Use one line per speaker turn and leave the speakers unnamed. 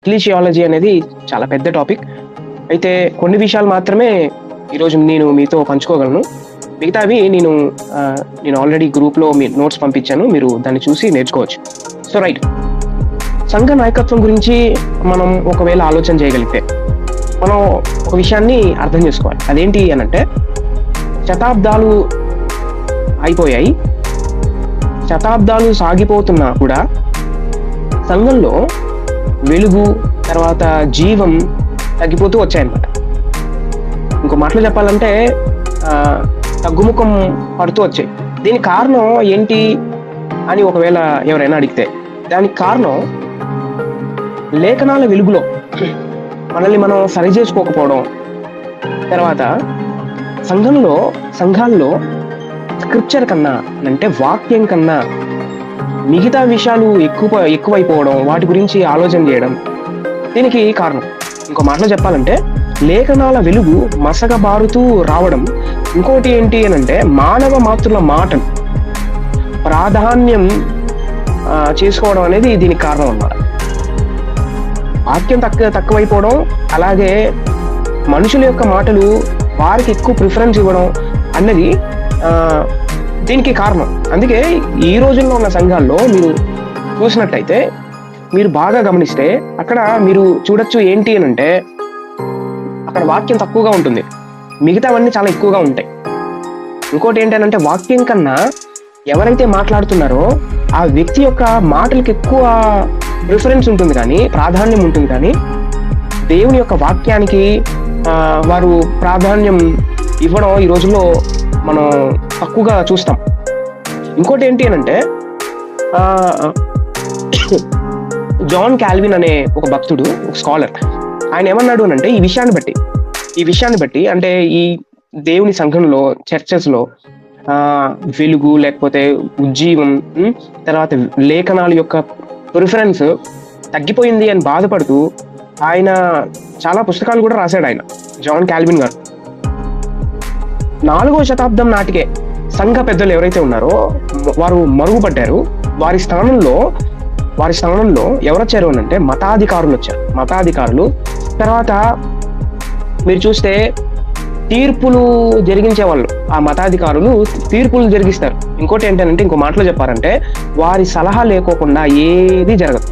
ఎక్లీషియాలజీ అనేది చాలా పెద్ద టాపిక్. అయితే కొన్ని విషయాలు మాత్రమే ఈరోజు నేను మీతో పంచుకోగలను. మిగతావి నేను ఆల్రెడీ గ్రూప్లో మీ నోట్స్ పంపించాను, మీరు దాన్ని చూసి నేర్చుకోవచ్చు. సో రైట్, సంఘ నాయకత్వం గురించి మనం ఒకవేళ ఆలోచన చేయగలిగితే మనం ఒక విషయాన్ని అర్థం చేసుకోవాలి. అదేంటి అనంటే, శతాబ్దాలు అయిపోయాయి, శతాబ్దాలు సాగిపోతున్నా కూడా సంఘంలో వెలుగు తర్వాత జీవం తగ్గిపోతూ వచ్చాయన్నమాట. ఇంకో మాటలు చెప్పాలంటే తగ్గుముఖం పడుతూ వచ్చాయి. దీనికి కారణం ఏంటి అని ఒకవేళ ఎవరైనా అడిగితే, దానికి కారణం లేఖనాల వెలుగులో మనల్ని మనం సరి చేసుకోకపోవడం, తర్వాత సంఘాల్లో స్క్రిప్చర్ కన్నా అంటే వాక్యం కన్నా మిగతా విషయాలు ఎక్కువైపోవడం, వాటి గురించి ఆలోచన చేయడం దీనికి కారణం. ఇంకో మాటలో చెప్పాలంటే, లేఖనాల వెలుగు మసకబారుతూ రావడం. ఇంకోటి ఏంటి అని అంటే, మానవ మాతృల మాటలు ప్రాధాన్యం చేసుకోవడం అనేది దీనికి కారణం అన్నమాట. వాక్యం తక్కువైపోవడం, అలాగే మనుషుల యొక్క మాటలు వారికి ఎక్కువ ప్రిఫరెన్స్ ఇవ్వడం అన్నది దీనికి కారణం. అందుకే ఈ రోజుల్లో ఉన్న సంఘాల్లో మీరు చూసినట్టయితే, మీరు బాగా గమనిస్తే అక్కడ మీరు చూడొచ్చు ఏంటి అని అంటే, అక్కడ వాక్యం తక్కువగా ఉంటుంది, మిగతావన్నీ చాలా ఎక్కువగా ఉంటాయి. ఇంకోటి ఏంటంటే, వాక్యం కన్నా ఎవరైతే మాట్లాడుతున్నారో ఆ వ్యక్తి యొక్క మాటలకు ఎక్కువ ప్రిఫరెన్స్ ఉంటుంది, కానీ ప్రాధాన్యం ఉంటుంది. కానీ దేవుని యొక్క వాక్యానికి వారు ప్రాధాన్యం ఇవ్వడం ఈ రోజుల్లో మనం తక్కువగా చూస్తాం. ఇంకోటి ఏంటి అని అంటే, జాన్ కాల్విన్ అనే ఒక భక్తుడు, ఒక స్కాలర్, ఆయన ఏమన్నాడు అని అంటే, ఈ విషయాన్ని బట్టి అంటే ఈ దేవుని సంఘంలో, చర్చెస్లో వెలుగు లేకపోతే ఉజ్జీవం, తర్వాత లేఖనాల యొక్క ప్రిఫరెన్స్ తగ్గిపోయింది అని బాధపడుతూ ఆయన చాలా పుస్తకాలు కూడా రాశాడు. ఆయన జాన్ కాల్విన్ గారు 4వ శతాబ్దం నాటికే సంఘ పెద్దలు ఎవరైతే ఉన్నారో వారు మరుగుపడ్డారు. వారి స్థానంలో ఎవరు వచ్చారు అని అంటే, మతాధికారులు వచ్చారు. మతాధికారులు తర్వాత మీరు చూస్తే తీర్పులు జరిగించే వాళ్ళు, ఆ మతాధికారులు తీర్పులు జరిగిస్తారు. ఇంకోటి ఏంటంటే, ఇంకో మాటలో చెప్పారంటే, వారి సలహా లేకోకుండా ఏది జరగదు.